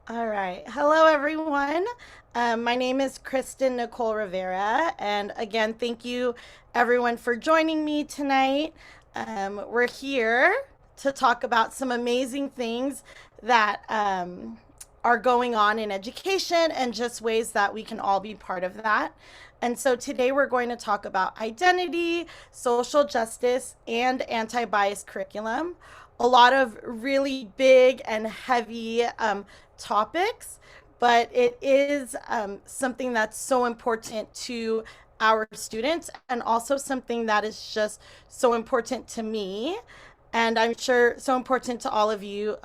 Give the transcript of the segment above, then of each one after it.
All right. Hello, everyone. My name is Kristin Nicole Rivera. And again, thank you, everyone, for joining me tonight. We're here to talk about some amazing things that are going on in education and just ways that we can all be part of that. And so today we're going to talk about identity, social justice, and anti bias curriculum. A lot of really big and heavy topics, but it is something that's so important to our students and also something that is just so important to me. And I'm sure so important to all of you,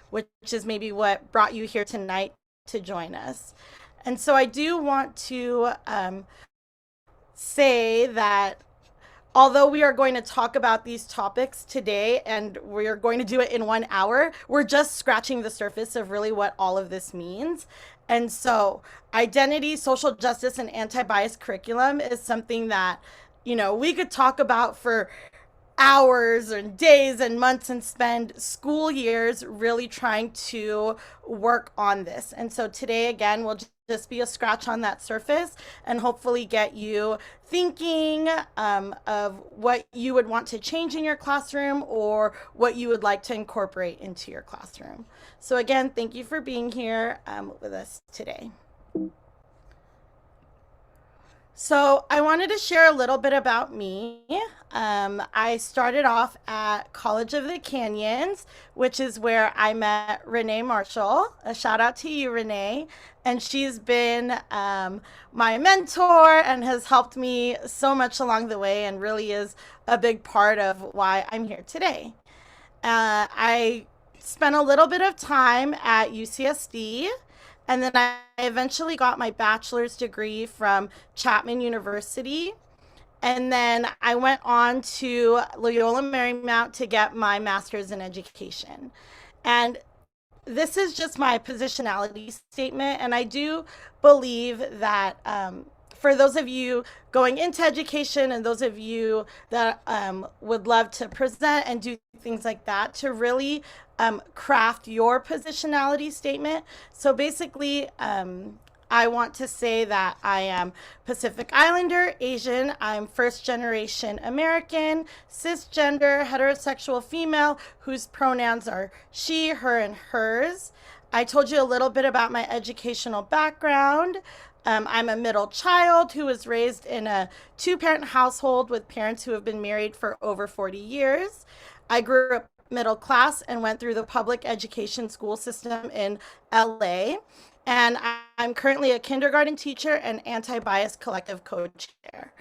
which is maybe what brought you here tonight to join us. And so I do want to say that although we are going to talk about these topics today and we're going to do it in 1 hour, we're just scratching the surface of really what all of this means. And so, identity, social justice, and anti bias curriculum is something that, we could talk about for hours and days and months and spend school years really trying to work on this. And so today, again, will just be a scratch on that surface and hopefully get you thinking of what you would want to change in your classroom or what you would like to incorporate into your classroom. So, again, thank you for being here with us today. So, I wanted to share a little bit about me. I started off at College of the Canyons, which is where I met Renee Marshall. A shout out to you, Renee. And she's been my mentor and has helped me so much along the way and really is a big part of why I'm here today. I spent a little bit of time at UCSD, and then I eventually got my bachelor's degree from Chapman University. And then I went on to Loyola Marymount to get my master's in education. And this is just my positionality statement. And I do believe that for those of you going into education and those of you that would love to present and do things like that, to really craft your positionality statement. So basically, I want to say that I am Pacific Islander, Asian, I'm first generation American, cisgender, heterosexual female, whose pronouns are she, her, and hers. I told you a little bit about my educational background. I'm a middle child who was raised in a two-parent household with parents who have been married for over 40 years. I grew up middle class and went through the public education school system in LA. And I'm currently a kindergarten teacher and anti bias collective co chair.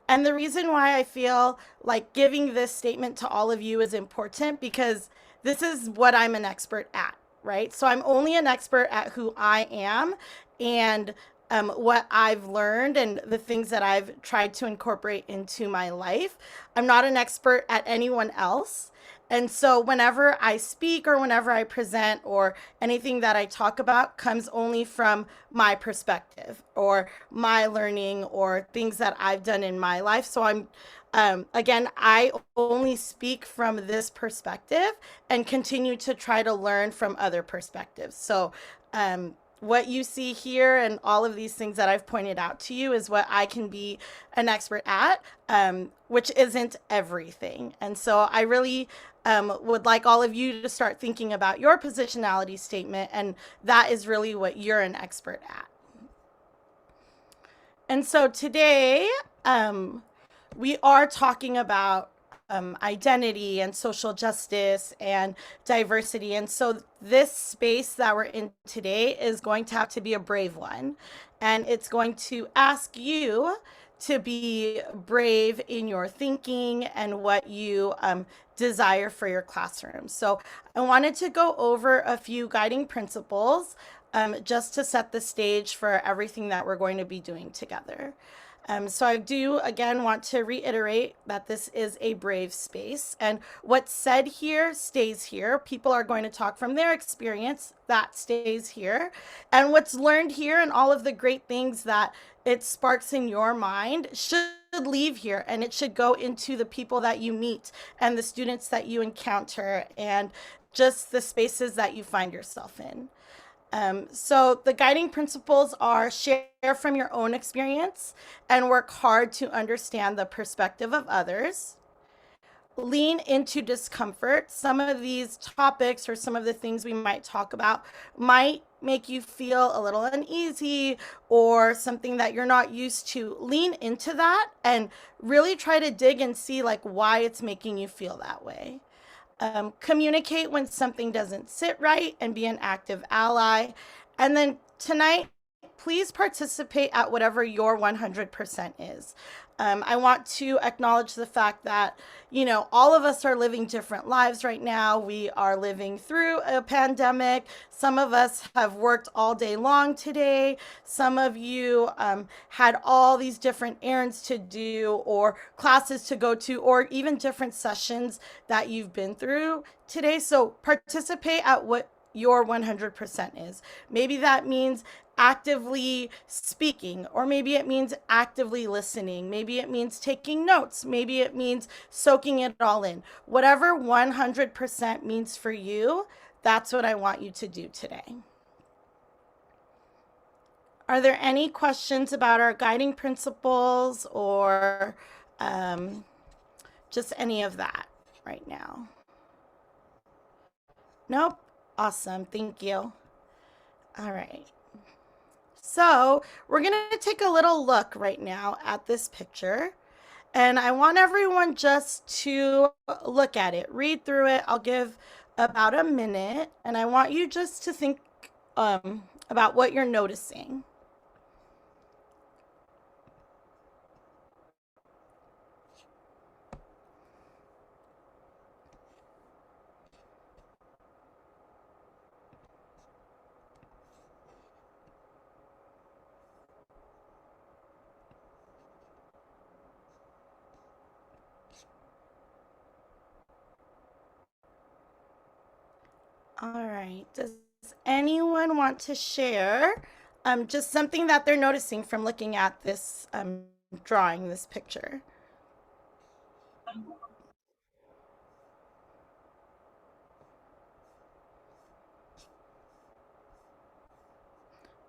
And the reason why I feel like giving this statement to all of you is important because this is what I'm an expert at, right? So I'm only an expert at who I am and what I've learned and the things that I've tried to incorporate into my life. I'm not an expert at anyone else. And so, whenever I speak or whenever I present or anything that I talk about comes only from my perspective or my learning or things that I've done in my life. So, again, I only speak from this perspective and continue to try to learn from other perspectives. So, what you see here and all of these things that I've pointed out to you is what I can be an expert at, which isn't everything. And so I really would like all of you to start thinking about your positionality statement, and that is really what you're an expert at. And so today, we are talking about identity and social justice and diversity. And so, this space that we're in today is going to have to be a brave one. And it's going to ask you to be brave in your thinking and what you desire for your classroom. So, I wanted to go over a few guiding principles just to set the stage for everything that we're going to be doing together. So I do again want to reiterate that this is a brave space, and what's said here stays here. People are going to talk from their experience, that stays here, and what's learned here and all of the great things that it sparks in your mind should leave here, and it should go into the people that you meet and the students that you encounter and just the spaces that you find yourself in. So the guiding principles are share from your own experience and work hard to understand the perspective of others. Lean into discomfort. Some of these topics or some of the things we might talk about might make you feel a little uneasy or something that you're not used to. Lean into that and really try to dig and see like why it's making you feel that way. Communicate when something doesn't sit right and be an active ally. And then tonight, please participate at whatever your 100% is. I want to acknowledge the fact that, all of us are living different lives right now. We are living through a pandemic. Some of us have worked all day long today. Some of you had all these different errands to do or classes to go to or even different sessions that you've been through today. So participate at what your 100% is. Maybe that means actively speaking, or maybe it means actively listening. Maybe it means taking notes. Maybe it means soaking it all in. Whatever 100% means for you, that's what I want you to do today. Are there any questions about our guiding principles or just any of that right now? Nope. Awesome. Thank you. All right. So we're going to take a little look right now at this picture. And I want everyone just to look at it, read through it. I'll give about a minute. And I want you just to think about what you're noticing. All right. Does anyone want to share just something that they're noticing from looking at this drawing, this picture?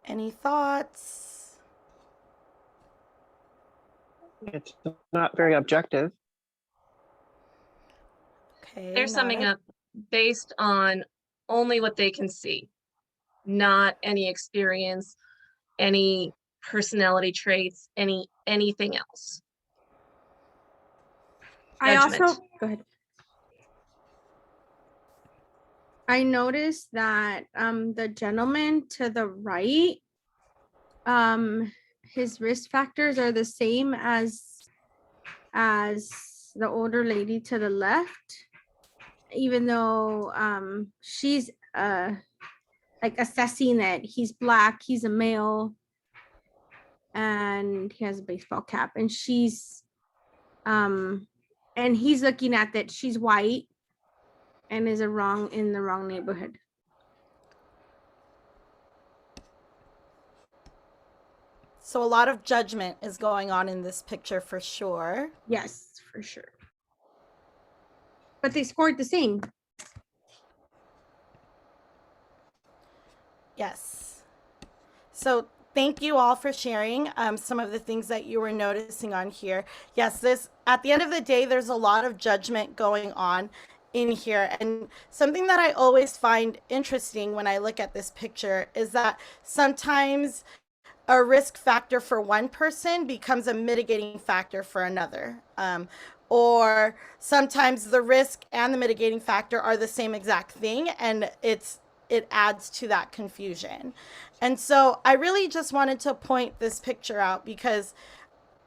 Any thoughts? It's not very objective. Okay. They're summing up based on only what they can see, not any experience, any personality traits, anything else. I Judgment. also go ahead. I noticed that the gentleman to the right, his risk factors are the same as the older lady to the left, even though she's like assessing that he's Black, he's a male, and he has a baseball cap, and she's and he's looking at that she's white and is in the wrong neighborhood. So a lot of judgment is going on in this picture for sure. Yes, for sure. But they scored the same. Yes. So thank you all for sharing some of the things that you were noticing on here. Yes, this at the end of the day, there's a lot of judgment going on in here. And something that I always find interesting when I look at this picture is that sometimes a risk factor for one person becomes a mitigating factor for another. Or sometimes the risk and the mitigating factor are the same exact thing, and it adds to that confusion. And so I really just wanted to point this picture out because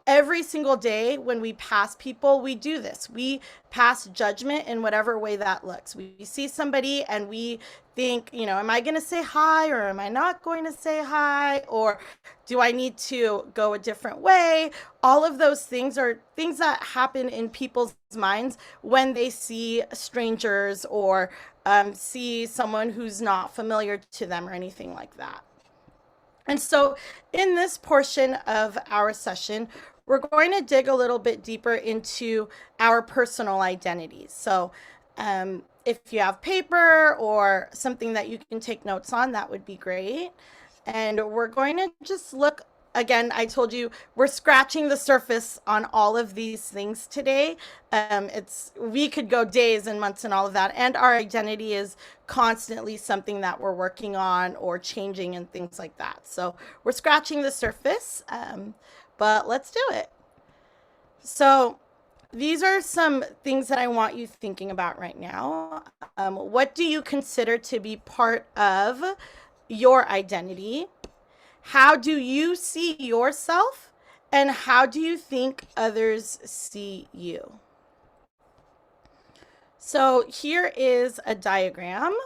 every single day when we pass people, we do this. We pass judgment in whatever way that looks. We see somebody and we think, am I going to say hi or am I not going to say hi? Or do I need to go a different way? All of those things are things that happen in people's minds when they see strangers or see someone who's not familiar to them or anything like that. And so in this portion of our session, we're going to dig a little bit deeper into our personal identities. So If you have paper or something that you can take notes on, that would be great. And we're going to just look again. I told you we're scratching the surface on all of these things today. We could go days and months and all of that. And our identity is constantly something that we're working on or changing and things like that. So we're scratching the surface, but let's do it. So these are some things that I want you thinking about right now. What do you consider to be part of your identity? How do you see yourself? And how do you think others see you? So here is a diagram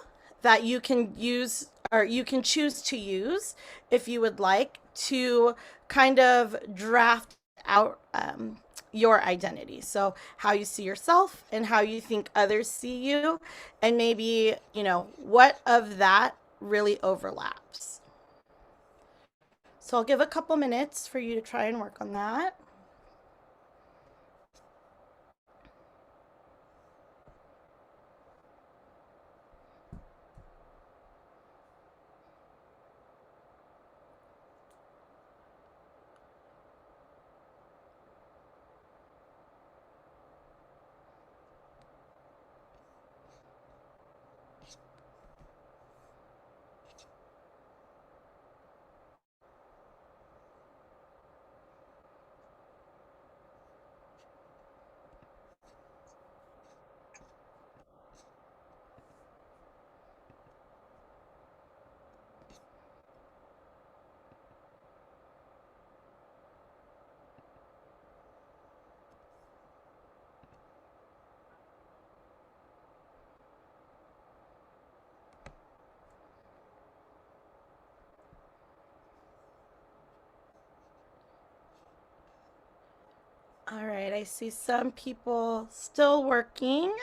that you can use, or you can choose to use if you would like, to kind of draft out your identity. So how you see yourself and how you think others see you, and maybe, what of that really overlaps. So I'll give a couple minutes for you to try and work on that. All right, I see some people still working.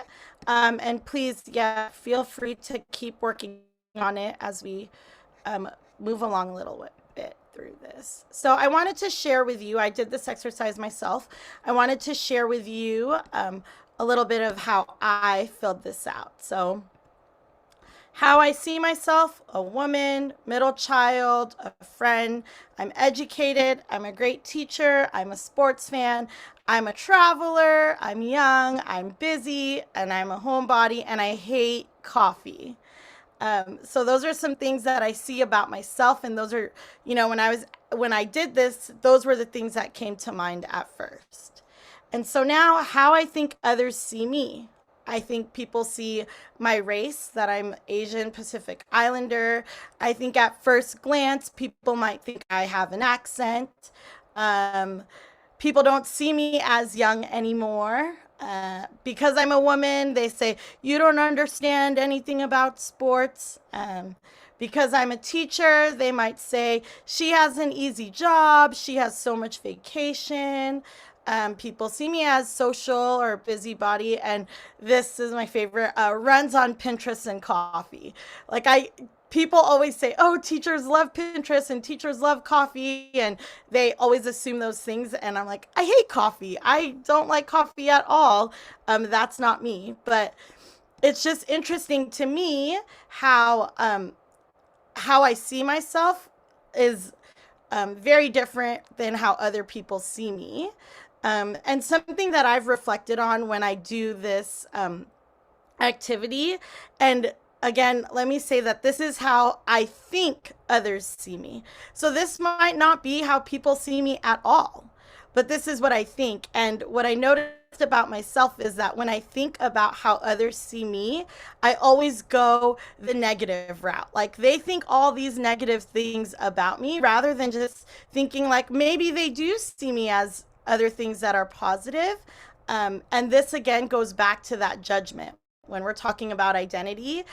And please, yeah, feel free to keep working on it as we move along a little bit through this. So I wanted to share with you, I did this exercise myself. I wanted to share with you a little bit of how I filled this out. So how I see myself: a woman, middle child, a friend. I'm educated. I'm a great teacher. I'm a sports fan. I'm a traveler. I'm young. I'm busy. And I'm a homebody. And I hate coffee. So those are some things that I see about myself. And those are, when I did this, those were the things that came to mind at first. And so now how I think others see me. I think people see my race, that I'm Asian Pacific Islander. I think at first glance, people might think I have an accent. People don't see me as young anymore. Because I'm a woman, they say, you don't understand anything about sports. Because I'm a teacher, they might say, she has an easy job, she has so much vacation. People see me as social or busybody, and this is my favorite, runs on Pinterest and coffee. People always say, oh, teachers love Pinterest and teachers love coffee, and they always assume those things. And I'm like, I hate coffee. I don't like coffee at all. That's not me. But it's just interesting to me how I see myself is very different than how other people see me. And something that I've reflected on when I do this activity, and again, let me say that this is how I think others see me. So this might not be how people see me at all, but this is what I think. And what I noticed about myself is that when I think about how others see me, I always go the negative route. Like, they think all these negative things about me rather than just thinking like maybe they do see me as other things that are positive. And this again goes back to that judgment. When we're talking about identity,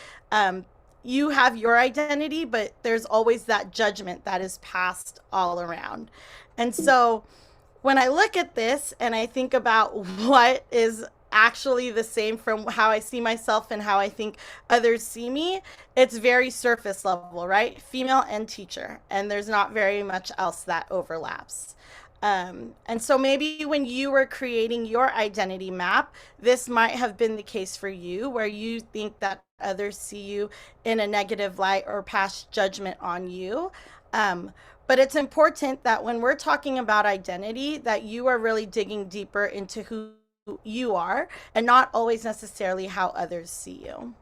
you have your identity, but there's always that judgment that is passed all around. And so when I look at this and I think about what is actually the same from how I see myself and how I think others see me, it's very surface level, right? Female and teacher. And there's not very much else that overlaps. And so maybe when you were creating your identity map, this might have been the case for you, where you think that others see you in a negative light or pass judgment on you. Um, but it's important that when we're talking about identity, that you are really digging deeper into who you are and not always necessarily how others see you.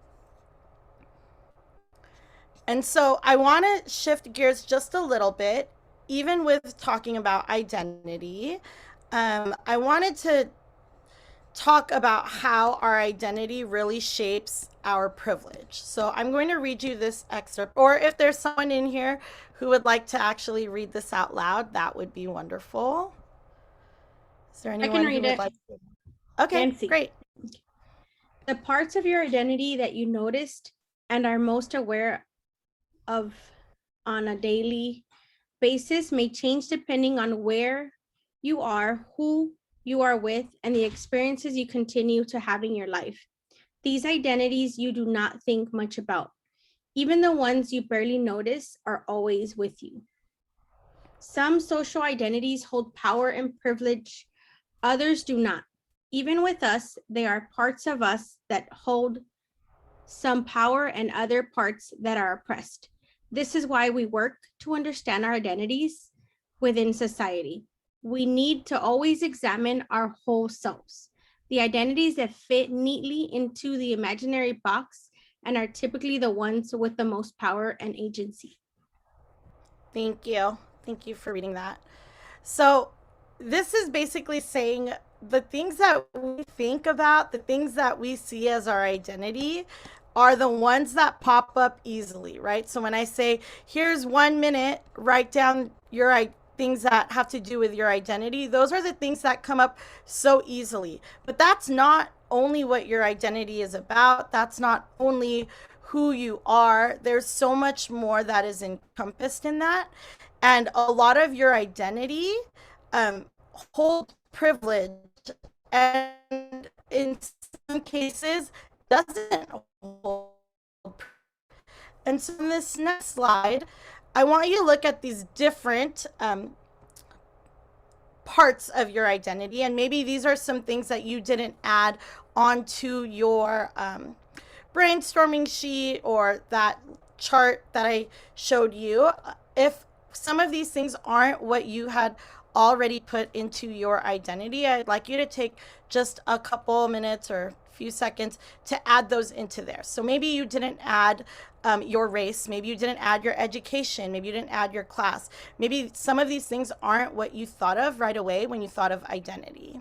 And so I want to shift gears just a little bit, even with talking about identity. I wanted to talk about how our identity really shapes our privilege. So I'm going to read you this excerpt, or if there's someone in here who would like to actually read this out loud, that would be wonderful. Is there I can anyone who read would it. like to? Okay, Nancy. great. The parts of your identity that you noticed and are most aware of on a daily basis may change depending on where you are, who you are with, and the experiences you continue to have in your life. These identities you do not think much about. Even the ones you barely notice are always with you. Some social identities hold power and privilege, others do not. Even with us, there are parts of us that hold some power and other parts that are oppressed. This is why we work to understand our identities within society. We need to always examine our whole selves. The identities that fit neatly into the imaginary box and are typically the ones with the most power and agency. Thank you. Thank you for reading that. So, this is basically saying the things that we think about, the things that we see as our identity, are the ones that pop up easily, right? So, when I say, here's 1 minute, write down your things that have to do with your identity, those are the things that come up so easily. But that's not only what your identity is about, that's not only who you are. There's so much more that is encompassed in that. And a lot of your identity holds privilege, and in some cases doesn't hold. And so in this next slide, I want you to look at these different parts of your identity, and maybe these are some things that you didn't add onto your brainstorming sheet or that chart that I showed you. If some of these things aren't what you had already put into your identity, I'd like you to take just a couple minutes or a few seconds to add those into there. So maybe you didn't add your race, maybe you didn't add your education, maybe you didn't add your class. Maybe some of these things aren't what you thought of right away when you thought of identity.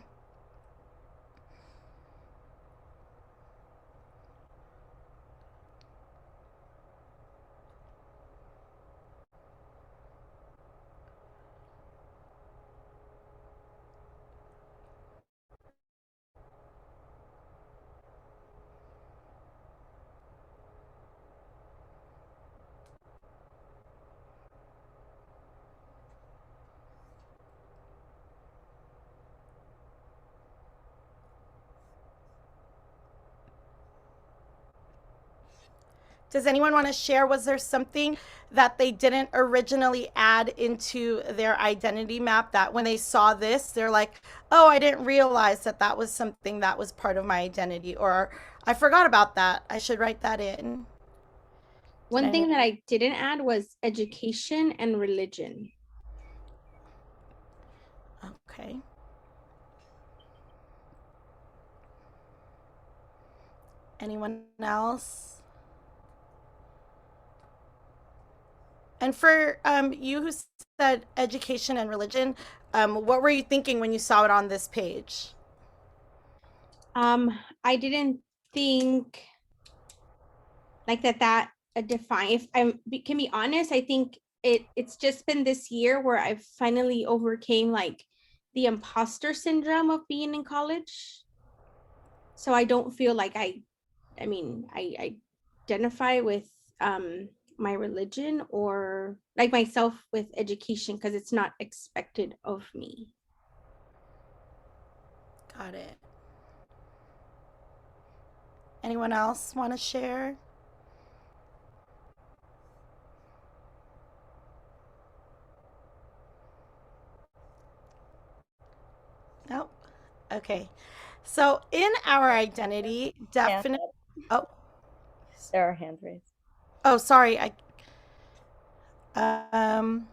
Does anyone want to share? Was there something that they didn't originally add into their identity map that when they saw this, they're like, oh, I didn't realize that that was something that was part of my identity, or I forgot about that. I should write that in. One thing that I didn't add was education and religion. Okay. Anyone else? And for you who said education and religion, what were you thinking when you saw it on this page? I didn't think like that define. If can be honest, I think it's just been this year where I've finally overcame like the imposter syndrome of being in college. So I don't feel like I identify with my religion or like myself with education because it's not expected of me. Got it. Anyone else want to share? No. Okay. So in our identity, definitely. Oh, There are hands raised. oh, sorry. Um,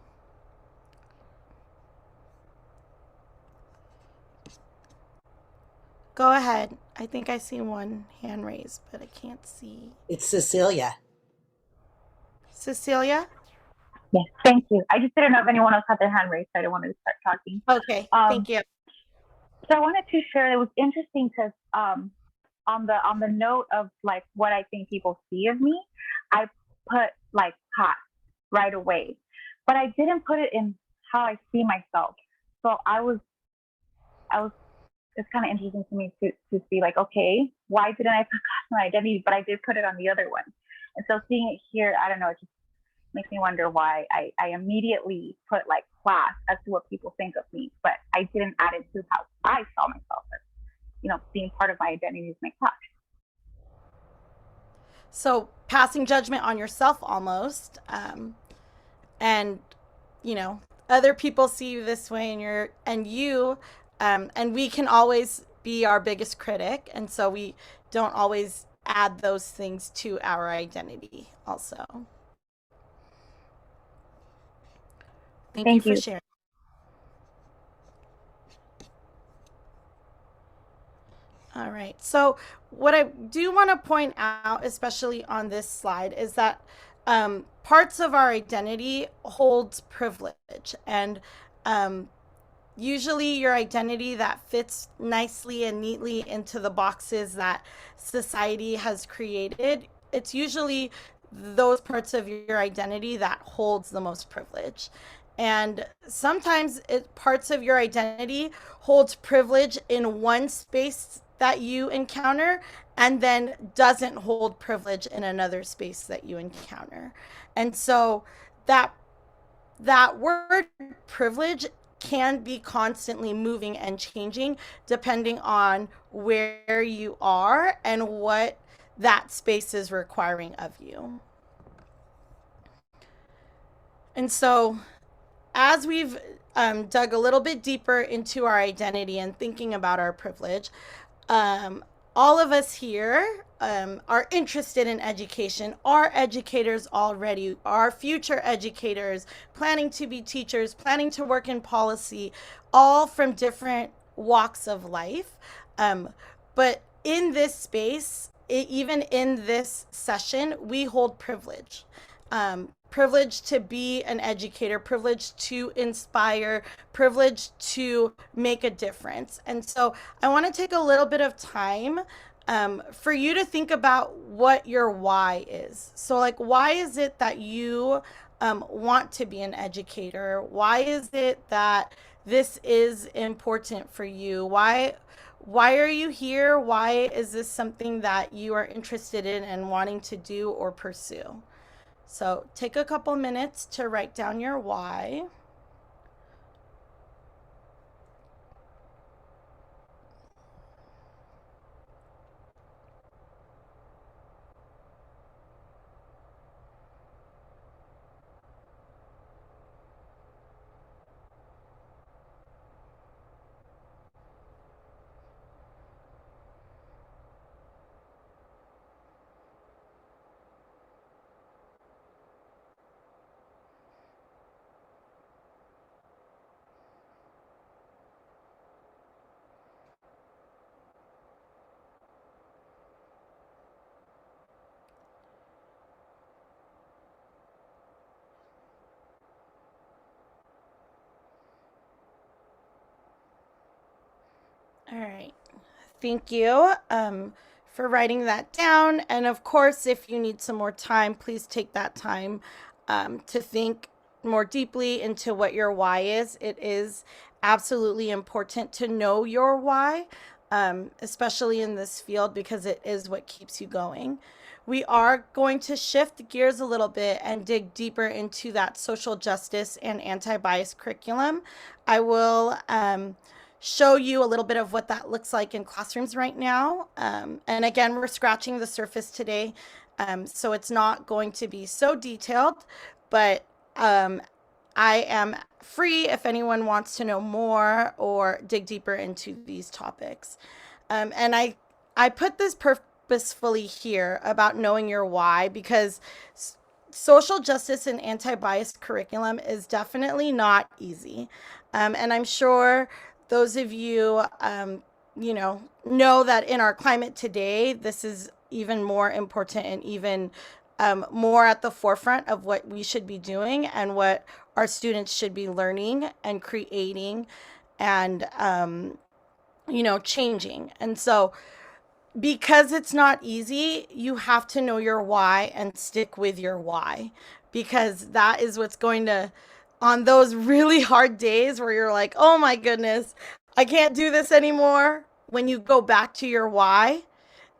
Go ahead. I think I see one hand raised, but I can't see. It's Cecilia. Cecilia? Yes, thank you. I just didn't know if anyone else had their hand raised, so I didn't want to start talking. Okay, thank you. So I wanted to share. It was interesting because on the note of like what I think people see of me, I put like hot right away, but I didn't put it in how I see myself. So I was. It's kind of interesting to me to see like, okay, why didn't I put hot in my identity, but I did put it on the other one. And so seeing it here, I don't know, it just makes me wonder why I immediately put like class as to what people think of me, but I didn't add it to how I saw myself as, being part of my identity is my class. So passing judgment on yourself almost, and other people see you this way, and we can always be our biggest critic, and so we don't always add those things to our identity also. Thank you for sharing. All right. So what I do want to point out, especially on this slide, is that parts of our identity holds privilege, and usually your identity that fits nicely and neatly into the boxes that society has created, it's usually those parts of your identity that holds the most privilege. And sometimes parts of your identity holds privilege in one space that you encounter and then doesn't hold privilege in another space that you encounter. And so that word privilege can be constantly moving and changing depending on where you are and what that space is requiring of you. And so as we've dug a little bit deeper into our identity and thinking about our privilege, all of us here are interested in education, are educators already, are future educators, planning to be teachers, planning to work in policy, all from different walks of life. But in this space, even in this session, we hold privilege. Privilege to be an educator, privilege to inspire, privilege to make a difference. And so I want to take a little bit of time for you to think about what your why is. So like, why is it that you want to be an educator? Why is it that this is important for you? Why are you here? Why is this something that you are interested in and wanting to do or pursue? So take a couple minutes to write down your why. All right. Thank you for writing that down. And of course, if you need some more time, please take that time to think more deeply into what your why is. It is absolutely important to know your why, especially in this field, because it is what keeps you going. We are going to shift gears a little bit and dig deeper into that social justice and anti-bias curriculum. I will show you a little bit of what that looks like in classrooms right now. And again, we're scratching the surface today, so it's not going to be so detailed, but I am free if anyone wants to know more or dig deeper into these topics. And I put this purposefully here about knowing your why, because social justice and anti-bias curriculum is definitely not easy. And I'm sure those of you, know that in our climate today, this is even more important and even more at the forefront of what we should be doing and what our students should be learning and creating and, changing. And so, because it's not easy, you have to know your why and stick with your why, because that is what's going to, on those really hard days where you're like, oh my goodness, I can't do this anymore. When you go back to your why,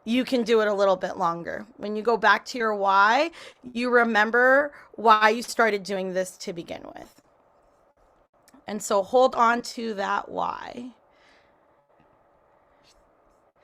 you can do it a little bit longer. When you go back to your why, you remember why you started doing this to begin with. And so hold on to that why.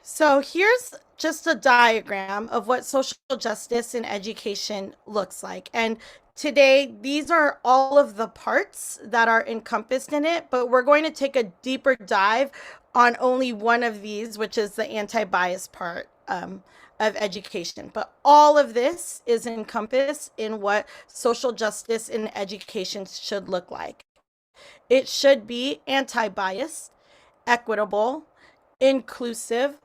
So here's just a diagram of what social justice in education looks like. And today, these are all of the parts that are encompassed in it, but we're going to take a deeper dive on only one of these, which is the anti-bias part of education. But all of this is encompassed in what social justice in education should look like. It should be anti-biased, equitable, inclusive,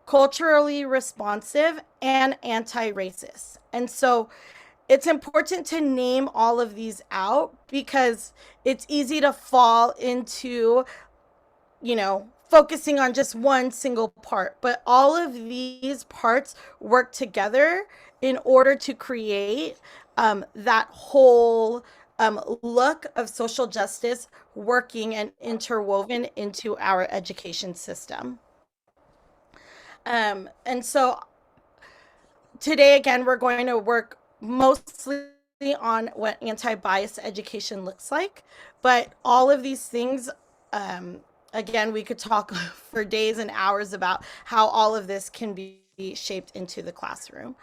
culturally responsive, and anti-racist. And so it's important to name all of these out, because it's easy to fall into, focusing on just one single part. But all of these parts work together in order to create that whole look of social justice working and interwoven into our education system. And so today, again, we're going to work mostly on what anti-bias education looks like, but all of these things, again, we could talk for days and hours about how all of this can be shaped into the classroom.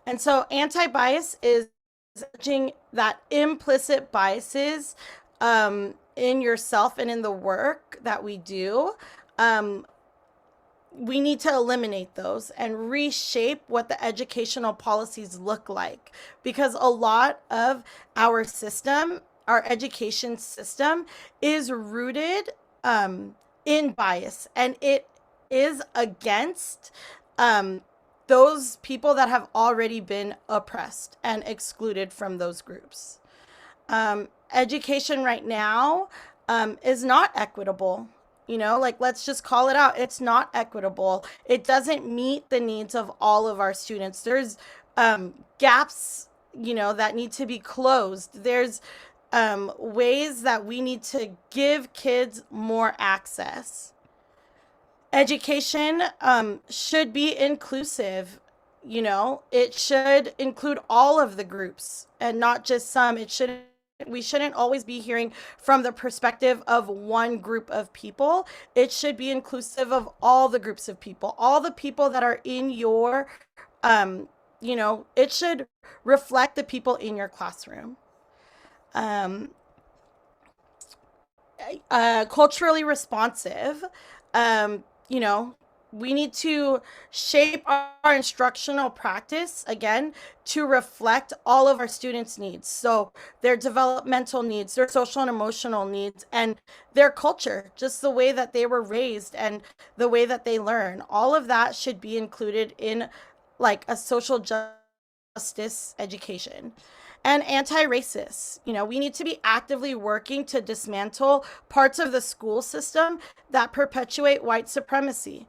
And so anti-bias is judging that implicit biases in yourself and in the work that we do. We need to eliminate those and reshape what the educational policies look like, because a lot of our system, our education system, is rooted in bias, and it is against those people that have already been oppressed and excluded from those groups. Education right now is not equitable. Let's just call it out. It's not equitable. It doesn't meet the needs of all of our students. There's gaps, that need to be closed. There's ways that we need to give kids more access. Education should be inclusive. It should include all of the groups and not just some. We shouldn't always be hearing from the perspective of one group of people. It should be inclusive of all the groups of people, all the people that are in your, it should reflect the people in your classroom. Culturally responsive, we need to shape our instructional practice, again, to reflect all of our students' needs. So their developmental needs, their social and emotional needs, and their culture, just the way that they were raised and the way that they learn. All of that should be included in like a social justice education. And anti-racist, we need to be actively working to dismantle parts of the school system that perpetuate white supremacy.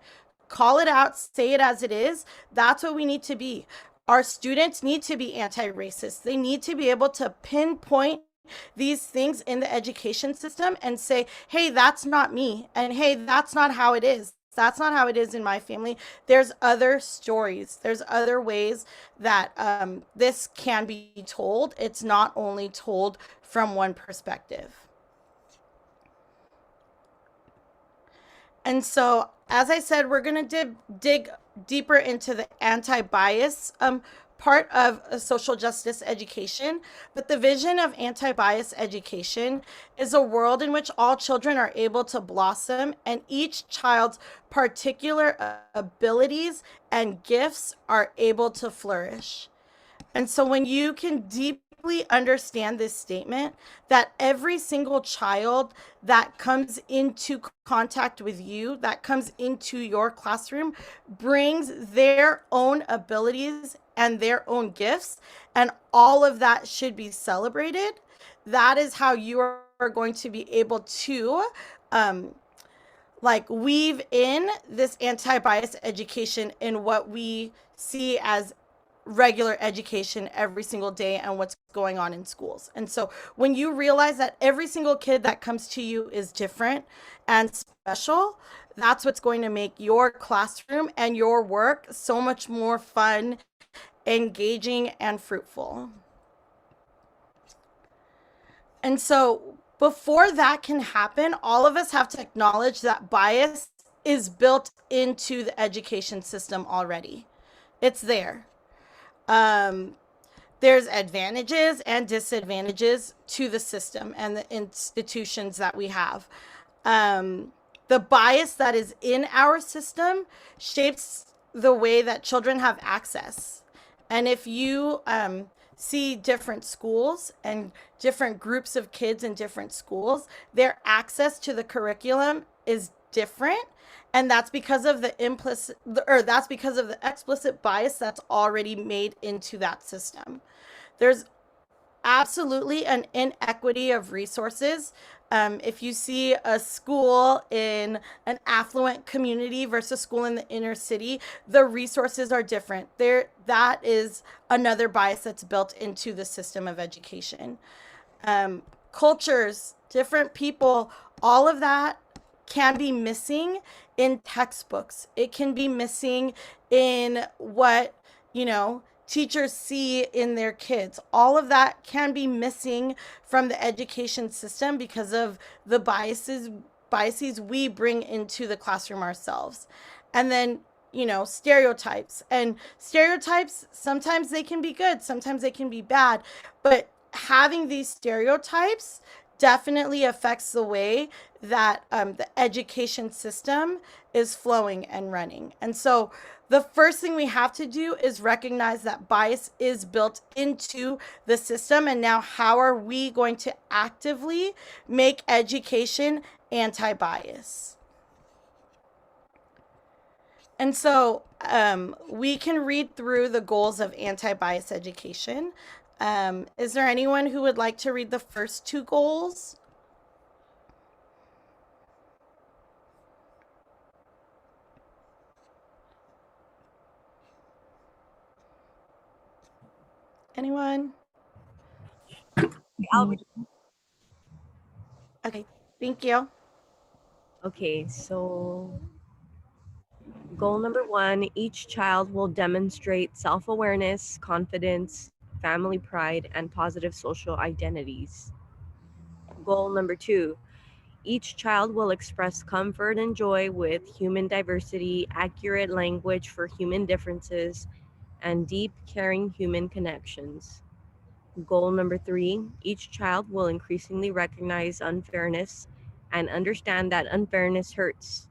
Call it out, say it as it is. That's what we need to be. Our students need to be anti-racist. They need to be able to pinpoint these things in the education system and say, hey, that's not me. And hey, that's not how it is. That's not how it is in my family. There's other stories. There's other ways that this can be told. It's not only told from one perspective. And so, as I said, we're going to dig deeper into the anti-bias part of a social justice education, but the vision of anti-bias education is a world in which all children are able to blossom and each child's particular abilities and gifts are able to flourish. And so when you can deeply understand this statement, that every single child that comes into contact with you, that comes into your classroom, brings their own abilities and their own gifts, and all of that should be celebrated, that is how you are going to be able to like weave in this anti-bias education in what we see as regular education every single day and what's going on in schools. And so when you realize that every single kid that comes to you is different and special, that's what's going to make your classroom and your work so much more fun, engaging, and fruitful. And so before that can happen, all of us have to acknowledge that bias is built into the education system already. It's there. There's advantages and disadvantages to the system and the institutions that we have. The bias that is in our system shapes the way that children have access. And if you see different schools and different groups of kids in different schools, their access to the curriculum is different. And that's because of the implicit, or that's because of the explicit bias that's already made into that system. There's absolutely an inequity of resources. If you see a school in an affluent community versus school in the inner city, the resources are different. That is another bias that's built into the system of education. Cultures, different people, all of that can be missing in textbooks. It can be missing in what, teachers see in their kids. All of that can be missing from the education system because of the biases we bring into the classroom ourselves. And then, stereotypes. And stereotypes, sometimes they can be good, sometimes they can be bad. But having these stereotypes definitely affects the way that the education system is flowing and running. And so the first thing we have to do is recognize that bias is built into the system. And now how are we going to actively make education anti-bias? And so we can read through the goals of anti-bias education. Is there anyone who would like to read the first two goals? Anyone? I'll read. Okay, thank you. Okay, so goal number 1, each child will demonstrate self-awareness, confidence, family pride, and positive social identities. Goal number 2, each child will express comfort and joy with human diversity, accurate language for human differences, and deep, caring human connections. Goal number 3, each child will increasingly recognize unfairness and understand that unfairness hurts.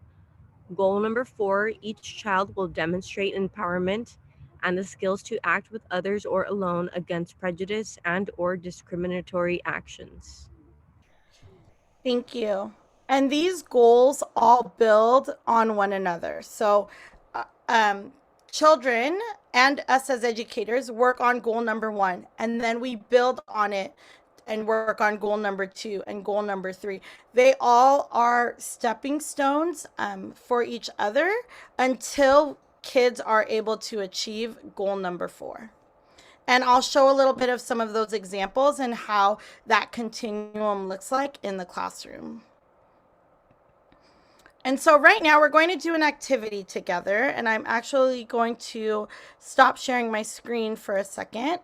Goal number 4, each child will demonstrate empowerment and the skills to act with others or alone against prejudice and or discriminatory actions. Thank you. And these goals all build on one another. So children and us as educators work on goal number 1, and then we build on it and work on goal number 2 and goal number 3. They all are stepping stones for each other until kids are able to achieve goal number 4. And I'll show a little bit of some of those examples and how that continuum looks like in the classroom. And so right now we're going to do an activity together, and I'm actually going to stop sharing my screen for a second.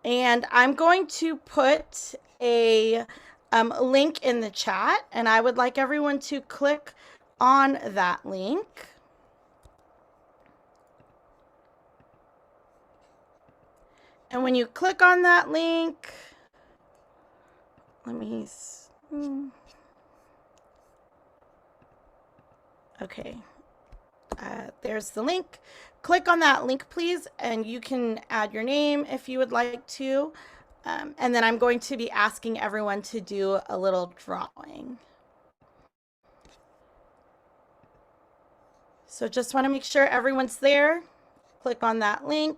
And I'm going to put a link in the chat, and I would like everyone to click on that link. And when you click on that link, let me, okay, there's the link. Click on that link, please, and you can add your name if you would like to. And then I'm going to be asking everyone to do a little drawing. So just want to make sure everyone's there. Click on that link.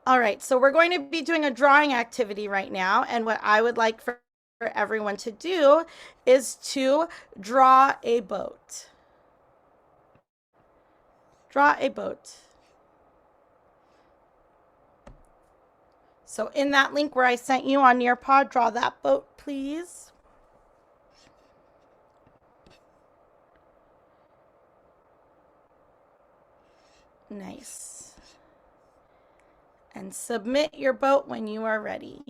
All right, so we're going to be doing a drawing activity right now. And what I would like for everyone to do is to draw a boat. Draw a boat. So in that link where I sent you on Nearpod, draw that boat, please. Nice. And submit your boat when you are ready.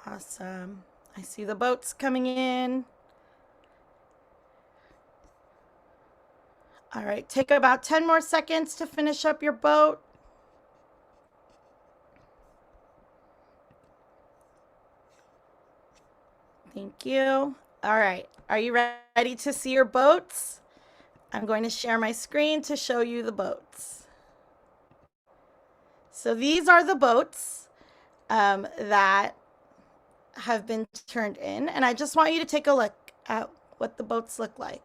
Awesome. I see the boats coming in. All right, take about 10 more seconds to finish up your boat. Thank you. All right, are you ready to see your boats? I'm going to share my screen to show you the boats. So these are the boats that have been turned in, and I just want you to take a look at what the boats look like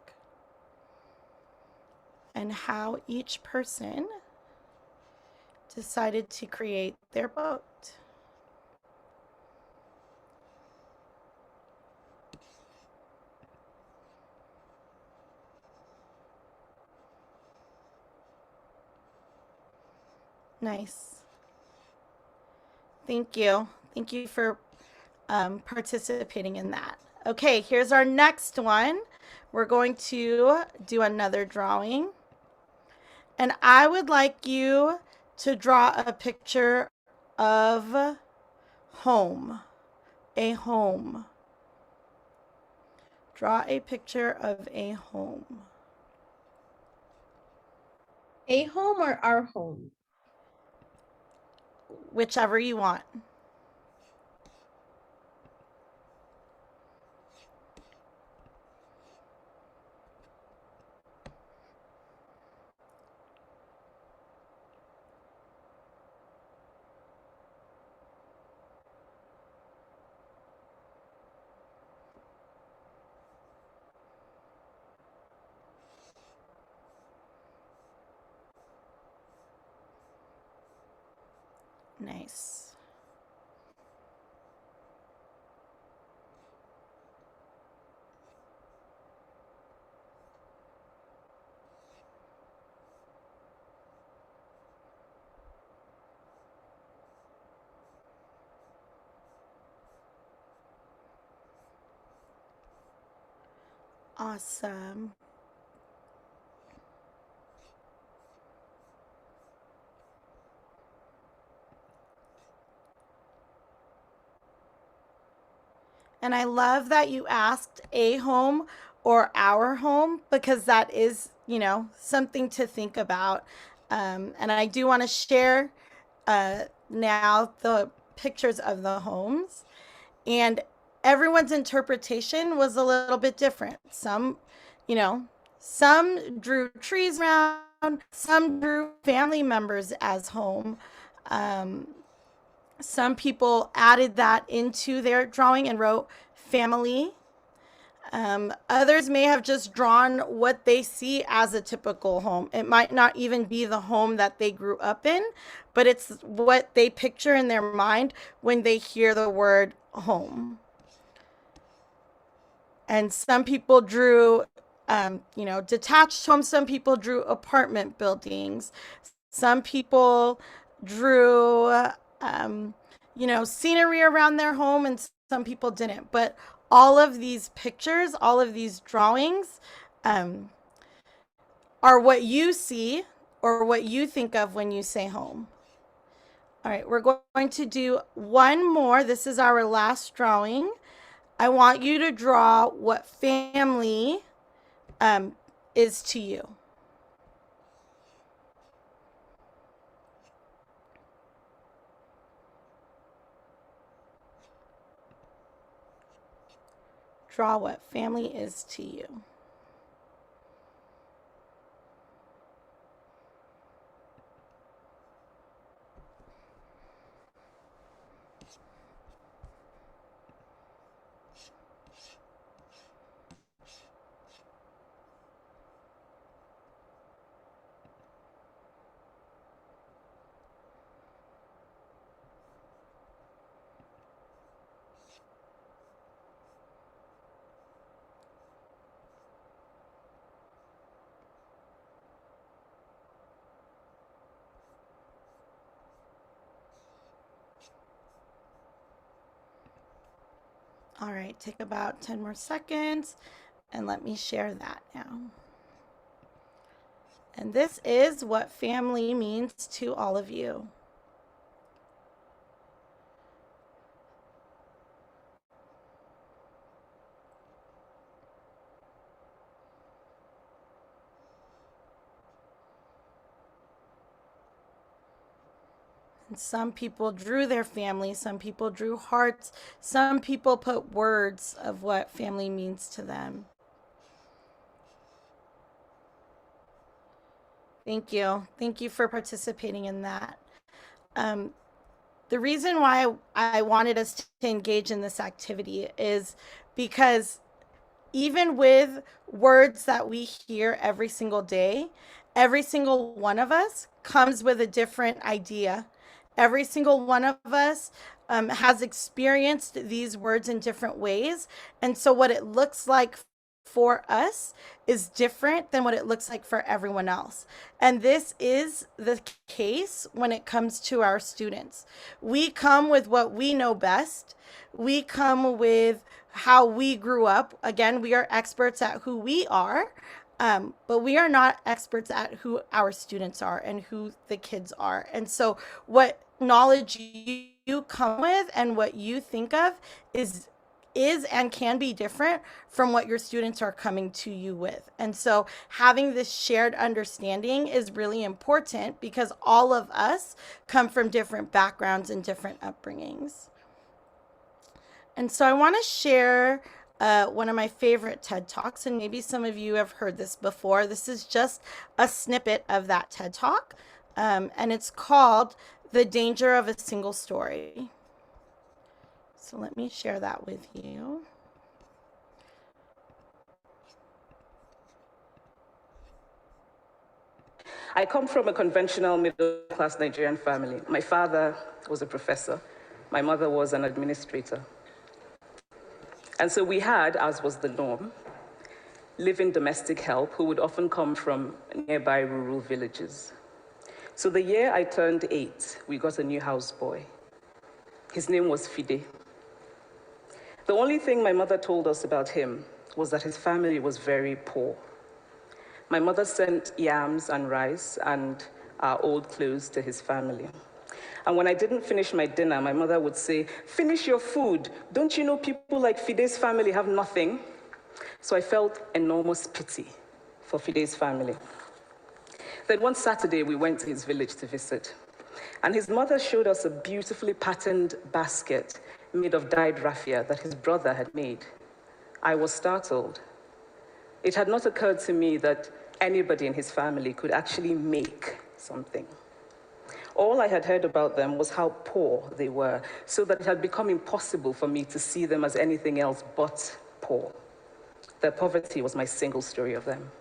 and how each person decided to create their boat. Nice. Thank you. Thank you for participating in that. Okay, here's our next one. We're going to do another drawing. And I would like you to draw a picture of home. A home. Draw a picture of a home. A home or our home? Whichever you want. Nice. Awesome. And I love that you asked a home or our home, because that is, you know, something to think about. And I do want to share now the pictures of the homes. And everyone's interpretation was a little bit different. Some, you know, some drew trees around, some drew family members as home. Some people added that into their drawing and wrote family. Others may have just drawn what they see as a typical home. It might not even be the home that they grew up in, but it's what they picture in their mind when they hear the word home. And some people drew, you know, detached homes. Some people drew apartment buildings. Some people drew, you know, scenery around their home, and some people didn't. But all of these pictures, all of these drawings are what you see or what you think of when you say home. All right, we're going to do one more. This is our last drawing. I want you to draw what family is to you. Draw what family is to you. All right, take about 10 more seconds and let me share that now. And this is what family means to all of you. And some people drew their family, some people drew hearts, some people put words of what family means to them. Thank you. Thank you for participating in that. The reason why I wanted us to engage in this activity is because even with words that we hear every single day, every single one of us comes with a different idea. Every single one of us has experienced these words in different ways. And so what it looks like for us is different than what it looks like for everyone else. And this is the case when it comes to our students. We come with what we know best. We come with how we grew up. Again, we are experts at who we are, but we are not experts at who our students are and who the kids are. And so what knowledge you come with and what you think of is and can be different from what your students are coming to you with. And so having this shared understanding is really important because all of us come from different backgrounds and different upbringings. And so I want to share one of my favorite TED Talks, and maybe some of you have heard this before. This is just a snippet of that TED Talk, and it's called The Danger of a Single Story. So let me share that with you. I come from a conventional middle-class Nigerian family. My father was a professor. My mother was an administrator. And so we had, as was the norm, live-in domestic help who would often come from nearby rural villages. So the year I turned 8, we got a new houseboy. His name was Fide. The only thing my mother told us about him was that his family was very poor. My mother sent yams and rice and our old clothes to his family. And when I didn't finish my dinner, my mother would say, "Finish your food. Don't you know people like Fide's family have nothing?" So I felt enormous pity for Fide's family. Then one Saturday, we went to his village to visit. And his mother showed us a beautifully patterned basket made of dyed raffia that his brother had made. I was startled. It had not occurred to me that anybody in his family could actually make something. All I had heard about them was how poor they were, so that it had become impossible for me to see them as anything else but poor. Their poverty was my single story of them.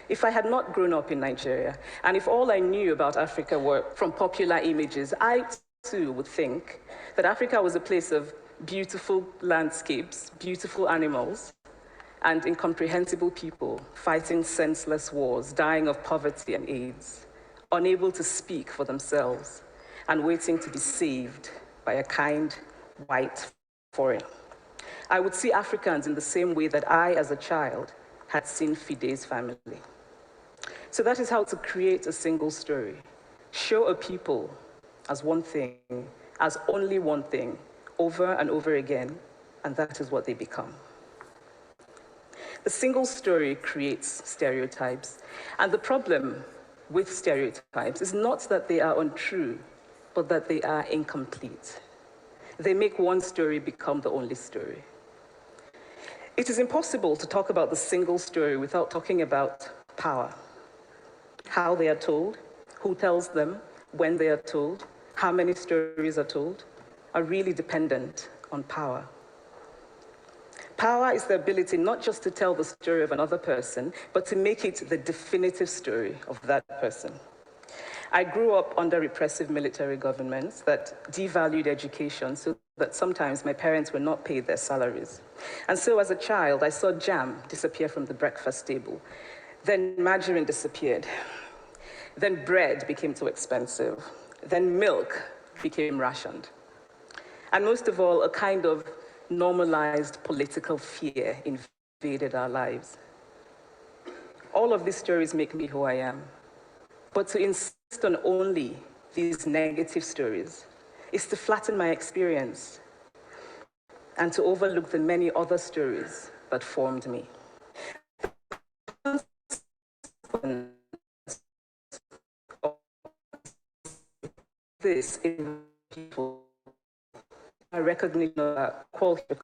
If I had not grown up in Nigeria, and if all I knew about Africa were from popular images, I too would think that Africa was a place of beautiful landscapes, beautiful animals, and incomprehensible people fighting senseless wars, dying of poverty and AIDS, unable to speak for themselves, and waiting to be saved by a kind, white foreigner. I would see Africans in the same way that I, as a child, had seen Fide's family. So that is how to create a single story. Show a people as one thing, as only one thing, over and over again, and that is what they become. The single story creates stereotypes, and the problem with stereotypes is not that they are untrue, but that they are incomplete. They make one story become the only story. It is impossible to talk about the single story without talking about power. How they are told, who tells them, when they are told, how many stories are told, are really dependent on power. Power is the ability not just to tell the story of another person, but to make it the definitive story of that person. I grew up under repressive military governments that devalued education so that sometimes my parents were not paid their salaries. And so as a child, I saw jam disappear from the breakfast table. Then margarine disappeared. Then bread became too expensive. Then milk became rationed. And most of all, a kind of normalized political fear invaded our lives. All of these stories make me who I am. But to insist on only these negative stories is to flatten my experience and to overlook the many other stories that formed me. This in people, a recognition of that quality, it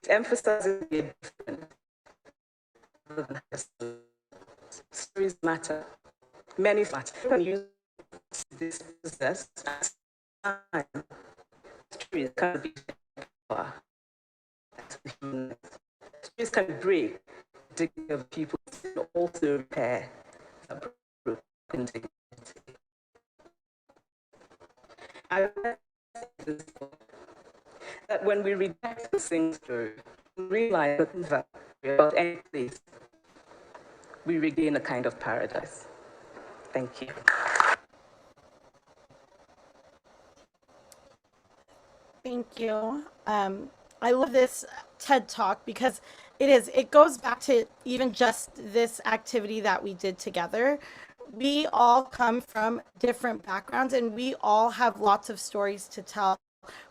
emphasizes the different. Stories matter. Many matter. You can use this process as time. Stories can be power. Stories can break the dignity of people and also repair a broken dignity. I read that when we reject the single story, we realize that about any place, we regain a kind of paradise. Thank you. Thank you. I love this TED Talk because it goes back to even just this activity that we did together. We all come from different backgrounds and we all have lots of stories to tell.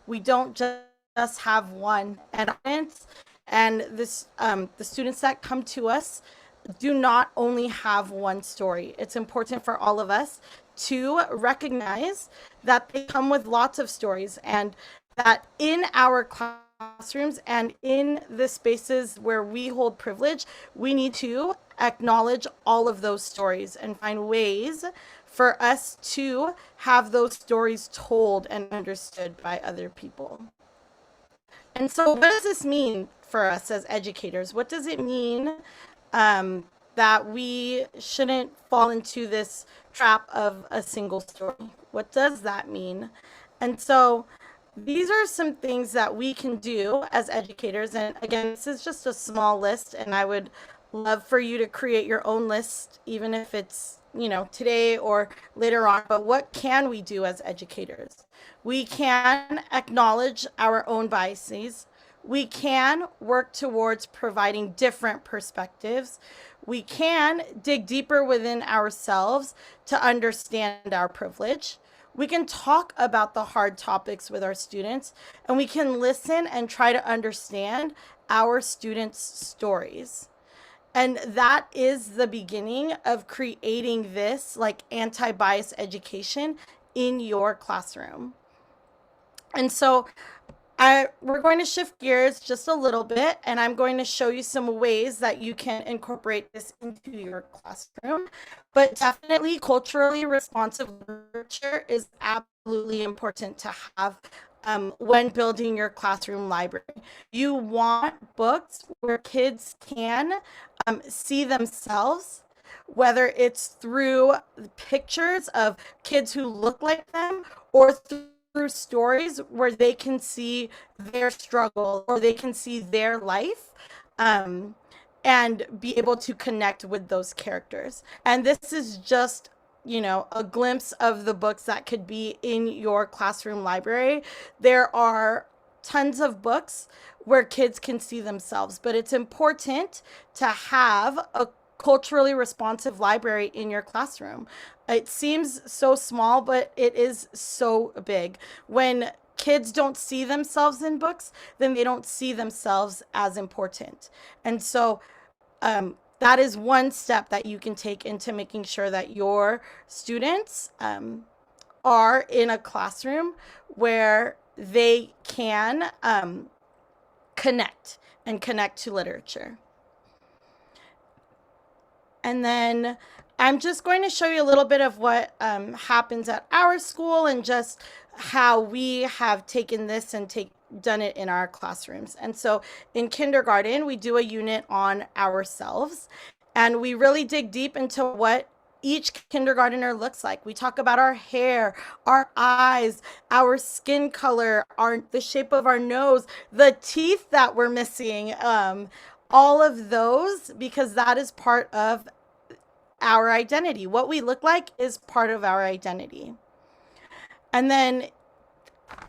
We don't just have one. And this, the students that come to us do not only have one story. It's important for all of us to recognize that they come with lots of stories and that in our classrooms and in the spaces where we hold privilege, we need to acknowledge all of those stories and find ways for us to have those stories told and understood by other people. And so, what does this mean for us as educators? What does it mean that we shouldn't fall into this trap of a single story? What does that mean? And so, these are some things that we can do as educators. And again, this is just a small list, and I would love for you to create your own list, even if it's, today or later on. But what can we do as educators? We can acknowledge our own biases. We can work towards providing different perspectives. We can dig deeper within ourselves to understand our privilege. We can talk about the hard topics with our students, and we can listen and try to understand our students' stories. And that is the beginning of creating this like anti-bias education in your classroom. And so we're going to shift gears just a little bit, and I'm going to show you some ways that you can incorporate this into your classroom. But definitely culturally responsive literature is absolutely important to have when building your classroom library. You want books where kids can see themselves, whether it's through pictures of kids who look like them or through stories where they can see their struggle or they can see their life and be able to connect with those characters. And this is just a glimpse of the books that could be in your classroom library. There are tons of books where kids can see themselves, but it's important to have a culturally responsive library in your classroom. It seems so small, but it is so big. When kids don't see themselves in books, then they don't see themselves as important. And so that is one step that you can take into making sure that your students are in a classroom where they can connect to literature. And then I'm just going to show you a little bit of what happens at our school and just how we have taken this and done it in our classrooms. And so in kindergarten, we do a unit on ourselves, and we really dig deep into what each kindergartner looks like. We talk about our hair, our eyes, our skin color, the shape of our nose, the teeth that we're missing, all of those, because that is part of our identity. What we look like is part of our identity. And then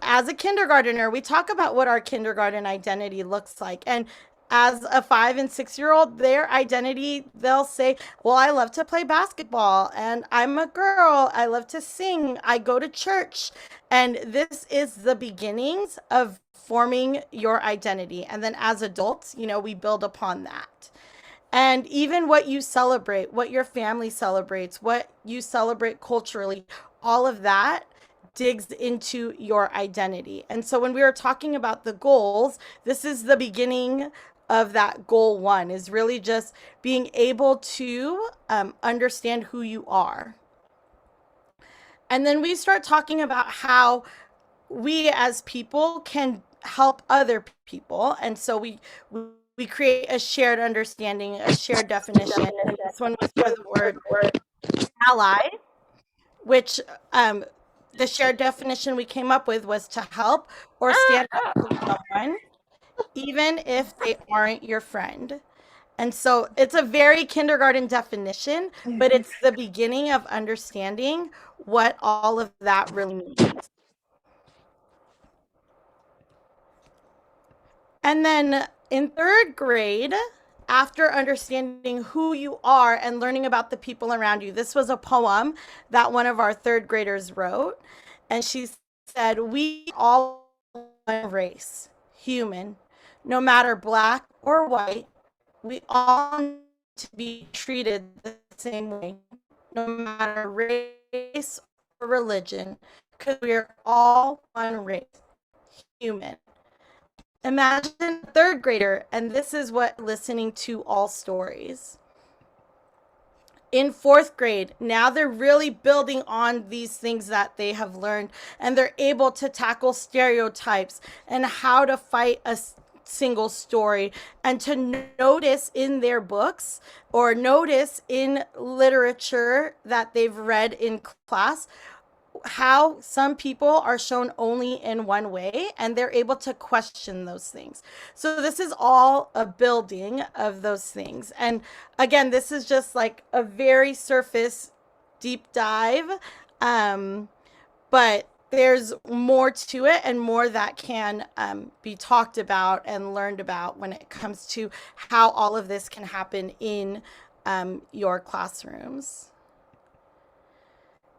as a kindergartner, we talk about what our kindergarten identity looks like. And as a 5 and 6-year-old, their identity, they'll say, well, I love to play basketball and I'm a girl. I love to sing. I go to church. And this is the beginnings of forming your identity. And then as adults, we build upon that. And even what you celebrate, what your family celebrates, what you celebrate culturally, all of that digs into your identity. And so when we were talking about the goals, this is the beginning of that goal 1, is really just being able to understand who you are. And then we start talking about how we as people can help other people. And so we create a shared understanding, a shared definition. This one was for the word ally, which the shared definition we came up with was to help or stand up for someone, even if they aren't your friend. And so it's a very kindergarten definition, but it's the beginning of understanding what all of that really means. And then in 3rd grade, after understanding who you are and learning about the people around you, this was a poem that one of our 3rd graders wrote. And she said, we all one race, human, no matter black or white, we all need to be treated the same way, no matter race or religion, because we are all one race, human. Imagine a 3rd grader, and this is what listening to all stories. In 4th grade, now they're really building on these things that they have learned, and they're able to tackle stereotypes and how to fight a single story, and to notice in their books or notice in literature that they've read in class how some people are shown only in one way, and they're able to question those things. So this is all a building of those things. And again, this is just like a very surface deep dive, but there's more to it and more that can be talked about and learned about when it comes to how all of this can happen in your classrooms.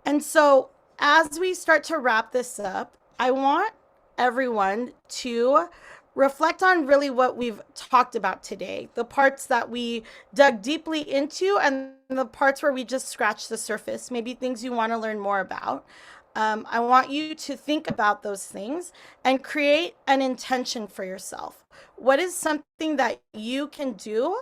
And so as we start to wrap this up, I want everyone to reflect on really what we've talked about today, the parts that we dug deeply into and the parts where we just scratched the surface, maybe things you want to learn more about. I want you to think about those things and create an intention for yourself. What is something that you can do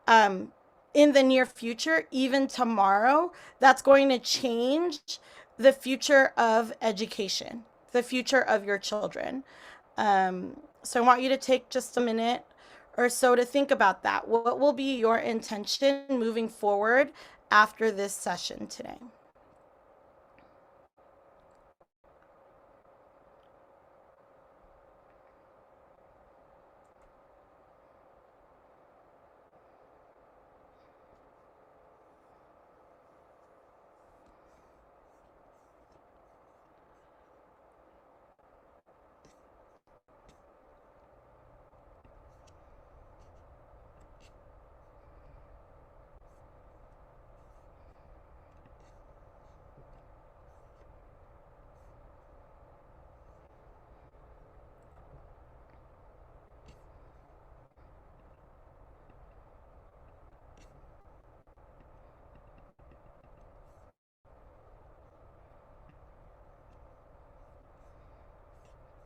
in the near future, even tomorrow, that's going to change the future of education, the future of your children? So I want you to take just a minute or so to think about that. What will be your intention moving forward after this session today?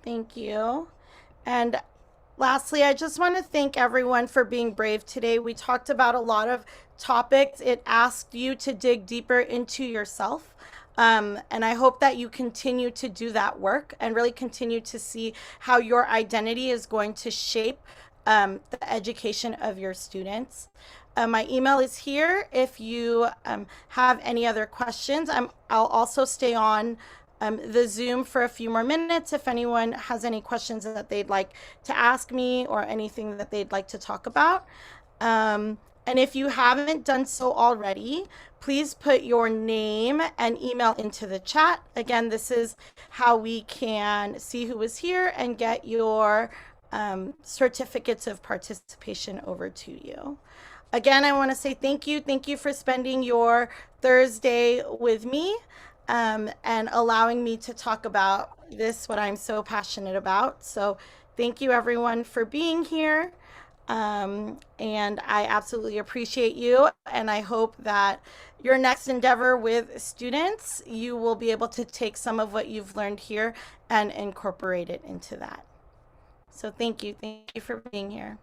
Thank you. And lastly, I just want to thank everyone for being brave today. We talked about a lot of topics. It asked you to dig deeper into yourself. And I hope that you continue to do that work and really continue to see how your identity is going to shape the education of your students. My email is here if you have any other questions. I'll also stay on the Zoom for a few more minutes if anyone has any questions that they'd like to ask me or anything that they'd like to talk about. And if you haven't done so already, please put your name and email into the chat. Again, this is how we can see who was here and get your certificates of participation over to you. Again, I want to say thank you. Thank you for spending your Thursday with me and allowing me to talk about this, what I'm so passionate about. So thank you everyone for being here. And I absolutely appreciate you. And I hope that your next endeavor with students, you will be able to take some of what you've learned here and incorporate it into that. So thank you. Thank you for being here.